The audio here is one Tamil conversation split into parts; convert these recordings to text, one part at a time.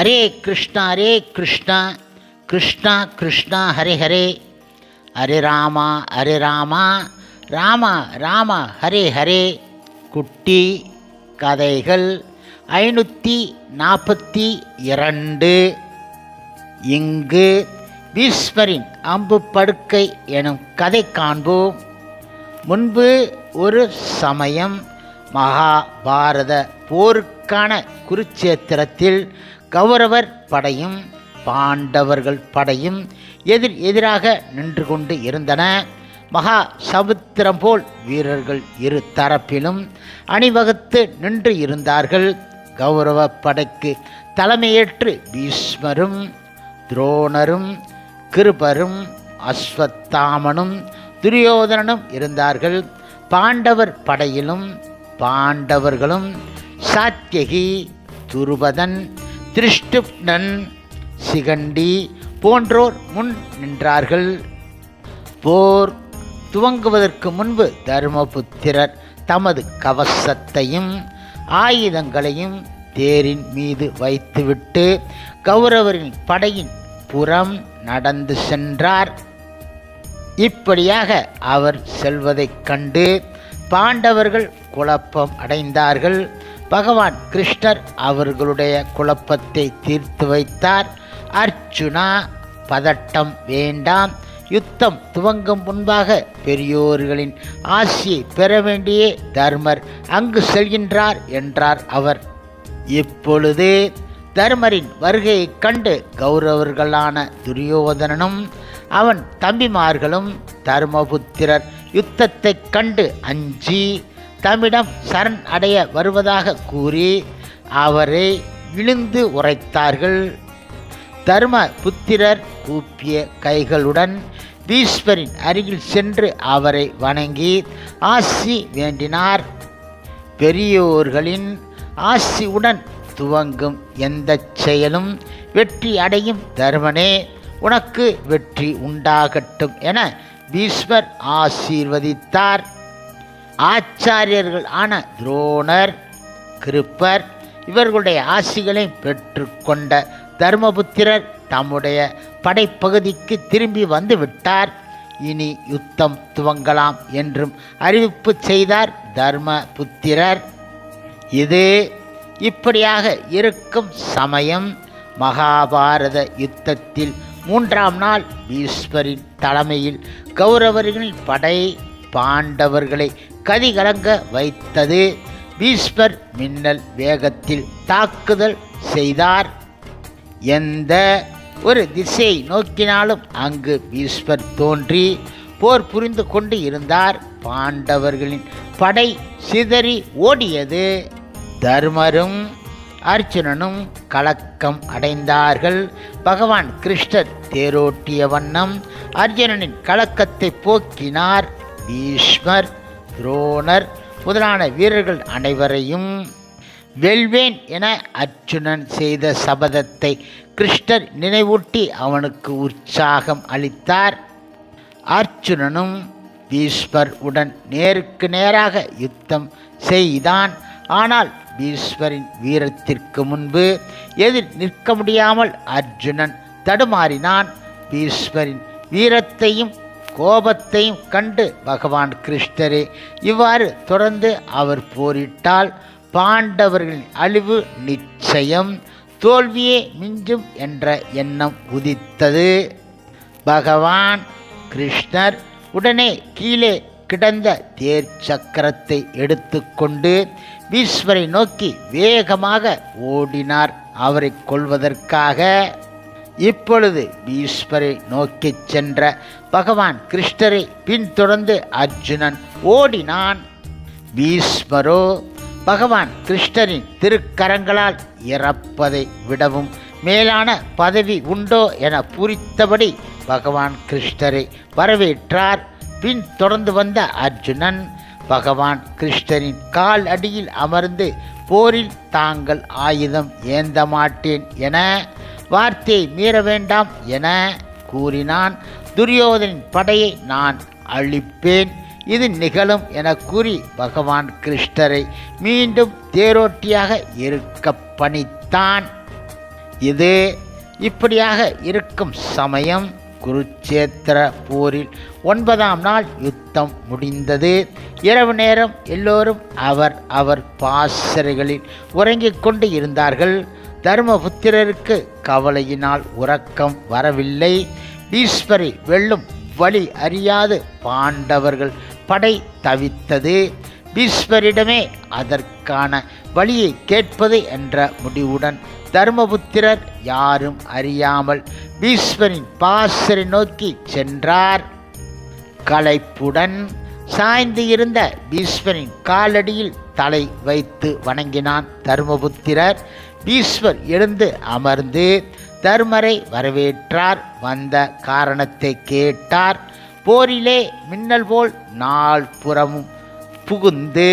ஹரே கிருஷ்ணா கிருஷ்ணா கிருஷ்ணா ஹரே ஹரே, ஹரே ராமா ராமா ராமா ஹரே ஹரே. குட்டி கதைகள் 542. இங்கு பீஷ்மரின் அம்பு படுக்கை எனும் கதை காண்போம். முன்பு ஒரு சமயம் மகாபாரத போருக்கான குருச்சேத்திரத்தில் கௌரவர் படையும் பாண்டவர்கள் படையும் எதிராக நின்று கொண்டு இருந்தன. மகா சமுத்திரம் போல் வீரர்கள் இரு தரப்பிலும் அணிவகுத்து நின்று இருந்தார்கள். கௌரவ படைக்கு தலைமையேற்று பீஷ்மரும் துரோணரும் கிருபரும் அஸ்வத்தாமனும் துரியோதனனும் இருந்தார்கள். பாண்டவர் படையிலும் பாண்டவர்களும் சாத்யகி, துருபதன், திருஷ்டுப்னன், சிகண்டி போன்றோர் முன் நின்றார்கள். போர் துவங்குவதற்கு முன்பு தர்மபுத்திரர் தமது கவசத்தையும் ஆயுதங்களையும் தேரின் மீது வைத்துவிட்டு கௌரவரின் படையின் புறம் நடந்து சென்றார். இப்படியாக அவர் செல்வதைக் கண்டு பாண்டவர்கள் குழப்பம் அடைந்தார்கள். பகவான் கிருஷ்ணர் அவர்களுடைய குழப்பத்தை தீர்த்து வைத்தார். அர்ஜுனா, பதட்டம் வேண்டாம். யுத்தம் துவங்கும் முன்பாக பெரியோர்களின் ஆசியை பெற வேண்டிய தர்மர் அங்கு செல்கின்றார் என்றார் அவர். இப்பொழுது தர்மரின் வருகையைக் கண்டு கௌரவர்களான துரியோதனனும் அவன் தம்பிமார்களும் தர்மபுத்திரர் யுத்தத்தைக் கண்டு அஞ்சி தம்மிடம் சரண் அடைய வருவதாக கூறி அவரை இழிந்து உரைத்தார்கள். தர்மபுத்திரர் கூப்பிய கைகளுடன் பீஷ்மரின் அருகில் சென்று அவரை வணங்கி ஆசி வேண்டினார். பெரியோர்களின் ஆசியுடன் துவங்கும் எந்த செயலும் வெற்றி அடையும். தர்மனே, உனக்கு வெற்றி உண்டாகட்டும் என பீஷ்மர் ஆசீர்வதித்தார். ஆச்சாரியர்கள் ஆன துரோணர், கிருப்பர் இவர்களுடைய ஆசிகளை பெற்றுக்கொண்ட தர்மபுத்திரர் தம்முடைய படைப்பகுதிக்கு திரும்பி வந்து விட்டார். இனி யுத்தம் துவங்கலாம் என்றும் அறிவிப்பு செய்தார் தர்மபுத்திரர். இது இப்படியாக இருக்கும் சமயம் மகாபாரத யுத்தத்தில் 3ஆம் நாள் பீஷ்மரின் தலைமையில் கௌரவர்களின் படை பாண்டவர்களை கதிகலங்க வைத்தது. பீஷ்மர் மின்னல் வேகத்தில் தாக்குதல் செய்தார். எந்த ஒரு திசையை நோக்கினாலும் அங்கு பீஷ்மர் தோன்றி போர் புரிந்து கொண்டு இருந்தார். பாண்டவர்களின் படை சிதறி ஓடியது. தர்மரும் அர்ஜுனனும் கலக்கம் அடைந்தார்கள். பகவான் கிருஷ்ணர் தேரோட்டிய வண்ணம் அர்ஜுனனின் கலக்கத்தை போக்கினார். பீஷ்மர், துரோணர் முதலான வீரர்கள் அனைவரையும் வெல்வேன் என அர்ஜுனன் செய்த சபதத்தை கிருஷ்ணர் நினைவூட்டி அவனுக்கு உற்சாகம் அளித்தார். அர்ஜுனனும் பீஷ்மர் உடன் நேருக்கு நேராக யுத்தம் செய்தான். ஆனால் பீஷ்மரின் வீரத்திற்கு முன்பு எதிர் நிற்க முடியாமல் அர்ஜுனன் தடுமாறினான். பீஷ்மரின் வீரத்தையும் கோபத்தையும் கண்டு பகவான் கிருஷ்ணரே, இவ்வாறு தொடர்ந்து அவர் போரிட்டால் பாண்டவர்களின் அழிவு நிச்சயம், தோல்வியே மிஞ்சும் என்ற எண்ணம் உதித்தது. பகவான் கிருஷ்ணர் உடனே கீழே கிடந்த தேர் சக்கரத்தை எடுத்துக்கொண்டு பீஷ்மரை நோக்கி வேகமாக ஓடினார் அவரை கொல்வதற்காக. இப்பொழுது பீஷ்மரை நோக்கி சென்ற பகவான் கிருஷ்ணரை பின்தொடர்ந்து அர்ஜுனன் ஓடினான். பீஷ்மரோ பகவான் கிருஷ்ணரின் திருக்கரங்களால் இறப்பதை விடவும் மேலான பதவி உண்டோ என பூரித்தபடி பகவான் கிருஷ்ணரை வரவேற்றார். பின் தொடர்ந்து வந்த அர்ஜுனன் பகவான் கிருஷ்ணரின் கால் அடியில் அமர்ந்து போரில் தாங்கள் ஆயுதம் ஏந்த மாட்டேன் என வார்த்தையை மீற வேண்டாம் என கூறினான். துரியோதனின் படையை நான் அழிப்பேன், இது நிகழும் என கூறி பகவான் கிருஷ்ணரை மீண்டும் தேரோட்டியாக இருக்க பணித்தான். இது இப்படியாக இருக்கும் சமயம் குருச்சேத்திர போரில் 9ஆம் நாள் யுத்தம் முடிந்தது. இரவு நேரம் எல்லோரும் அவர் பாசறைகளில் உறங்கிக் கொண்டு இருந்தார்கள். தர்மபுத்திரருக்கு கவலையினால் உறக்கம் வரவில்லை. பீஷ்மரை வெல்லும் வழி அறியாது பாண்டவர்கள் படை தவித்தது. பீஷ்மரிடமே அதற்கான வழியை கேட்பது என்ற முடிவுடன் தர்மபுத்திரர் யாரும் அறியாமல் பீஷ்மரின் பாசறை நோக்கி சென்றார். களைப்புடன் சாய்ந்து இருந்த பீஷ்மரின் காலடியில் தலை வைத்து வணங்கினான் தர்மபுத்திரர். பீஷ்மர் எழுந்து அமர்ந்து தர்மரை வரவேற்றார். வந்த காரணத்தை கேட்டார். போரிலே மின்னல் போல் நால்புறமும் புகுந்து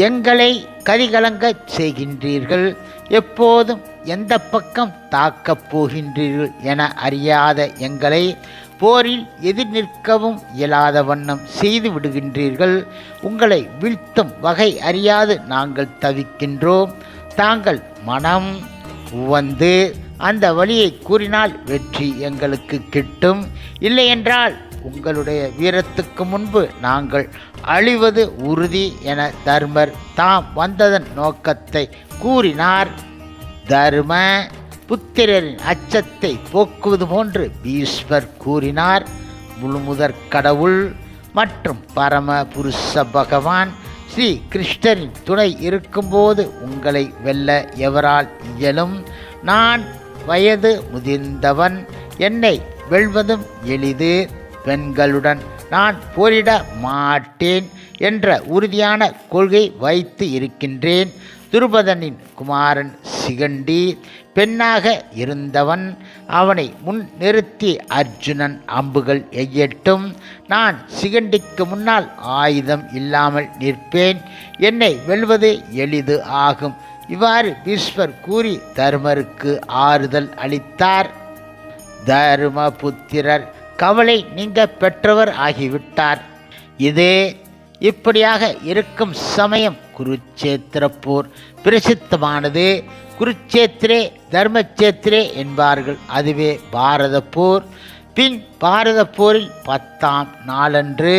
எங்களை கதிகலங்கச் செய்கின்றீர்கள். எப்போதும் எந்த பக்கம் தாக்கப் போகின்றீர்கள் என அறியாத எங்களை போரில் எதிர் நிற்கவும் இயலாத வண்ணம் செய்து விடுகின்றீர்கள். உங்களை வீழ்த்தும் வகை அறியாது நாங்கள் தவிக்கின்றோம். தாங்கள் மனம் உவந்து அந்த வழியை கூறினால் வெற்றி எங்களுக்கு கிட்டும். இல்லையென்றால் உங்களுடைய வீரத்துக்கு முன்பு நாங்கள் அழிவது உறுதி என தர்மர் தாம் வந்ததன் நோக்கத்தை கூறினார். தர்ம புத்திரரின் அச்சத்தை போக்குவது போன்று பீஷ்மர் கூறினார். முழுமுதற் கடவுள் மற்றும் பரம புருஷ பகவான் ஸ்ரீ கிருஷ்ணரின் துணை இருக்கும்போது உங்களை வெல்ல எவரால் இயலும்? நான் வயது முதிர்ந்தவன், என்னை வெல்வதும் எளிது. பெண்களுடன் நான் போரிட மாட்டேன் என்ற உறுதியான கொள்கை வைத்து இருக்கின்றேன். துருபதனின் குமாரன் சிகண்டி பெண்ணாக இருந்தவன். அவனை முன் நிறுத்தி அர்ஜுனன் அம்புகள் எய்யட்டும். நான் சிகண்டிக்கு முன்னால் ஆயுதம் இல்லாமல் நிற்பேன். என்னை வெல்வது எளிது ஆகும். இவ்வாறு பீஷ்மர் கூறி தர்மருக்கு ஆறுதல் அளித்தார். தர்மபுத்திரர் கவலை நீங்க பெற்றவர் ஆகிவிட்டார். இது இப்படியாக இருக்கும் சமயம் குருச்சேத்திர போர் பிரசித்தமானது. குருச்சேத்திரே தர்மச்சேத்திரே என்பார்கள். அதுவே பாரத போர். பின் பாரத போரில் 10ஆம் நாளன்று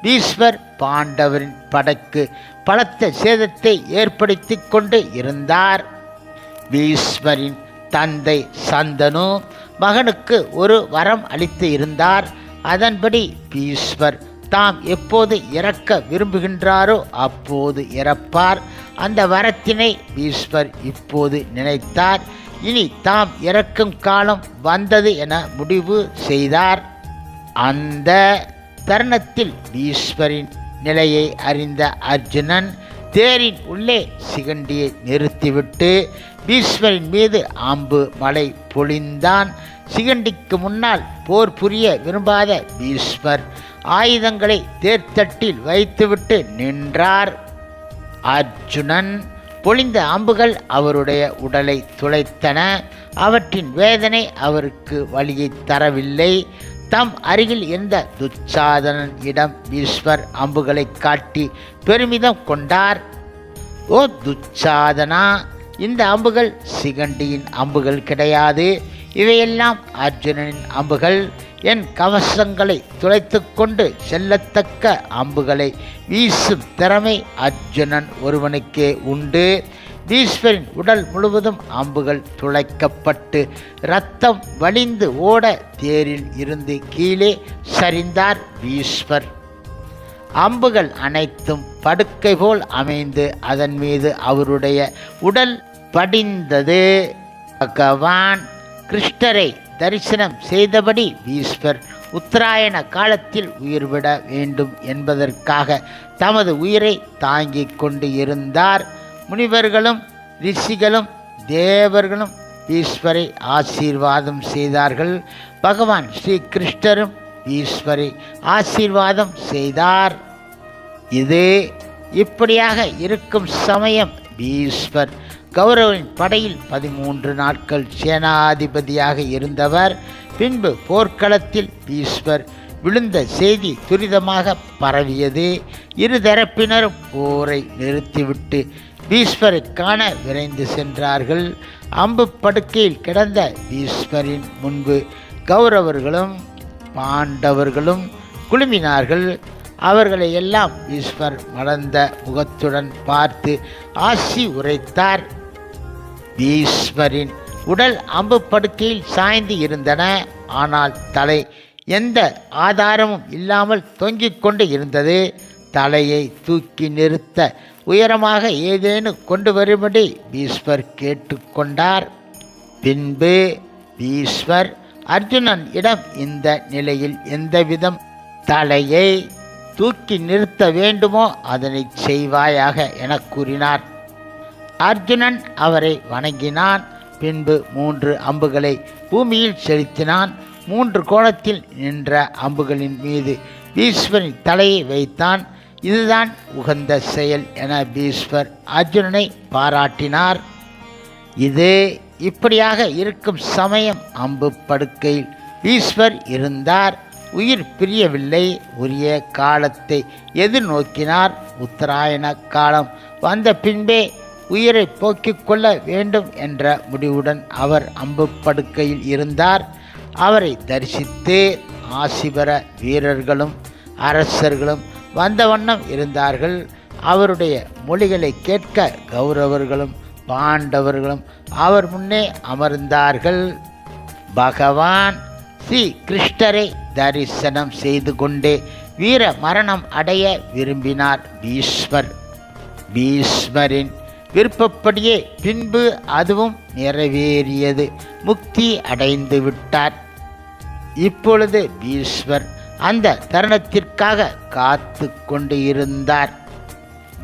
பீஷ்மர் பாண்டவரின் படைக்கு பலத்த சேதத்தை ஏற்படுத்தி கொண்டு இருந்தார். பீஷ்மரின் தந்தை சந்தனு மகனுக்கு ஒரு வரம் அளித்து இருந்தார். அதன்படி பீஷ்மர் தாம் எப்போது இறக்க விரும்புகின்றாரோ அப்போது இறப்பார். அந்த வரத்தினை பீஷ்மர் இப்போது நினைத்தார். இனி தாம் இறக்கும் காலம் வந்தது என முடிவு செய்தார். அந்த தருணத்தில் பீஷ்மரின் நிலையை அறிந்த அர்ஜுனன் தேரின் உள்ளே சிகண்டியை நிறுத்திவிட்டு பீஷ்மரின் மீது அம்பு மழை பொழிந்தான். சிகண்டிக்கு முன்னால் போர் புரிய விரும்பாத பீஷ்மர் ஆயுதங்களை தேர்தட்டில் வைத்துவிட்டு நின்றார். அர்ஜுனன் பொழிந்த அம்புகள் அவருடைய உடலை துளைத்தன. அவற்றின் வேதனை அவருக்கு வலியை தரவில்லை. தம் அருகில் இருந்த துச்சாதனன் இடம் பீஷ்மர் அம்புகளை காட்டி பெருமிதம் கொண்டார். ஓ துச்சாதனா, இந்த அம்புகள் சிகண்டியின் அம்புகள் கிடையாது. இவையெல்லாம் அர்ஜுனனின் அம்புகள். என் கவசங்களை துளைத்து கொண்டு செல்லத்தக்க அம்புகளை வீசும் திறமை அர்ஜுனன் ஒருவனுக்கே உண்டு. பீஷ்மரின் உடல் முழுவதும் அம்புகள் துளைக்கப்பட்டு இரத்தம் வழிந்து ஓட தேரில் இருந்து கீழே சரிந்தார் பீஷ்மர். அம்புகள் அனைத்தும் படுக்கை போல் அமைந்து அதன் மீது அவருடைய உடல் படிந்தது. பகவான் கிருஷ்ணரை தரிசனம் செய்தபடி பீஷ்மர் உத்தராயண காலத்தில் உயிர்விட வேண்டும் என்பதற்காக தமது உயிரை தாங்கிக் கொண்டு இருந்தார். முனிவர்களும் ரிஷிகளும் தேவர்களும் பீஷ்மரை ஆசீர்வாதம் செய்தார்கள். பகவான் ஸ்ரீ கிருஷ்ணரும் பீஷ்மரை ஆசீர்வாதம் செய்தார். இது இப்படியாக இருக்கும் சமயம் பீஷ்மர் கௌரவரின் படையில் 13 நாட்கள் சேனாதிபதியாக இருந்தவர். பின்பு போர்க்களத்தில் பீஷ்மர் விழுந்த செய்தி துரிதமாக பரவியது. இருதரப்பினரும் போரை நிறுத்திவிட்டு பீஷ்மரை காண விரைந்து சென்றார்கள். அம்பு படுக்கையில் கிடந்த பீஷ்மரின் முன்பு கௌரவர்களும் பாண்டவர்களும் குழுமினார்கள். அவர்களை எல்லாம் பீஷ்மர் மலர்ந்த முகத்துடன் பார்த்து ஆசி உரைத்தார். பீஷ்மரின் உடல் அம்பு படுக்கையில் சாய்ந்து இருந்தன. ஆனால் தலை எந்த ஆதாரமும் இல்லாமல் தொங்கிக் கொண்டு இருந்தது. தலையை தூக்கி நிறுத்த உயரமாக ஏதேனும் கொண்டு வரும்படி பீஷ்மர் கேட்டுக்கொண்டார். பின்பு பீஷ்மர் அர்ஜுனன் இடம் இந்த நிலையில் எந்தவிதம் தலையை தூக்கி நிறுத்த வேண்டுமோ அதனை செய்வாயாக என கூறினார். அர்ஜுனன் அவரை வணங்கினான். பின்பு 3 அம்புகளை பூமியில் செலுத்தினான். 3 கோணத்தில் நின்ற அம்புகளின் மீது பீஷ்மரின் தலையை வைத்தான். இதுதான் உகந்த செயல் என பீஷ்மர் அர்ஜுனனை பாராட்டினார். இது இப்படியாக இருக்கும் சமயம் அம்பு படுக்கையில் பீஷ்மர் இருந்தார். உயிர் பிரியவில்லை. உரிய காலத்தை எதிர்நோக்கினார். உத்தராயண காலம் வந்த பின்பே உயிரை போக்கிக் கொள்ள வேண்டும் என்ற முடிவுடன் அவர் அம்பு படுக்கையில் இருந்தார். அவரை தரிசித்து ஆசிபர வீரர்களும் அரசர்களும் வந்த வண்ணம் இருந்தார்கள். அவருடைய மொழிகளை கேட்க கௌரவர்களும் பாண்டவர்களும் அவர் முன்னே அமர்ந்தார்கள். பகவான் ஸ்ரீ கிருஷ்ணரை தரிசனம் செய்து கொண்டே வீர மரணம் அடைய விரும்பினார் பீஷ்மர். பீஷ்மரின் விருப்பப்படியே பின்பு அதுவும் நிறைவேறியது. முக்தி அடைந்து விட்டார். இப்பொழுது பீஷ்மர் அந்த தருணத்திற்காக காத்து கொண்டு இருந்தார்.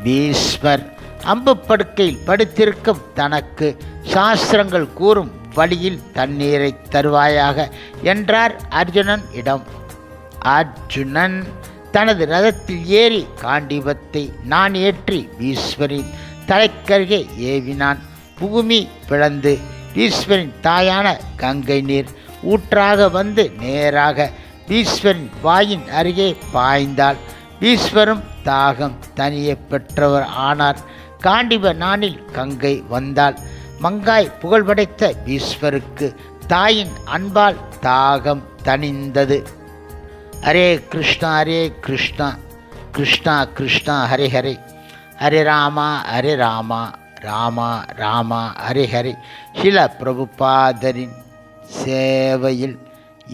பீஷ்மர் அம்பு படுக்கையில் படுத்திருக்கும் தனக்கு சாஸ்திரங்கள் கூறும் வழியில் தண்ணீரை தருவாயாக என்றார் அர்ஜுனன் இடம். அர்ஜுனன் தனது ரதத்தில் ஏறி காண்டீபத்தை நான் ஏற்றி பீஷ்மரின் தலைக்கருகே ஏவினான். பூமி பிளந்து பீஷ்மரின் தாயான கங்கை நீர் ஊற்றாக வந்து நேராக பீஷ்மரின் வாயின் அருகே பாய்ந்தாள். பீஷ்மரும் தாகம் தனிய பெற்றவர் ஆனார். காண்டீப நாளில் கங்கை வந்தாள். மங்காய் புகழ்படைத்த பீஷ்மருக்கு தாயின் அன்பால் தாகம் தணிந்தது. ஹரே கிருஷ்ணா ஹரே கிருஷ்ணா கிருஷ்ணா கிருஷ்ணா ஹரே ஹரே, ஹரே ராமா ராமா ராமா ஹரே ஹரே. சில பிரபுபாதரின் சேவையில்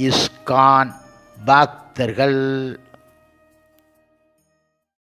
இஸ்கான் பக்தர்கள்.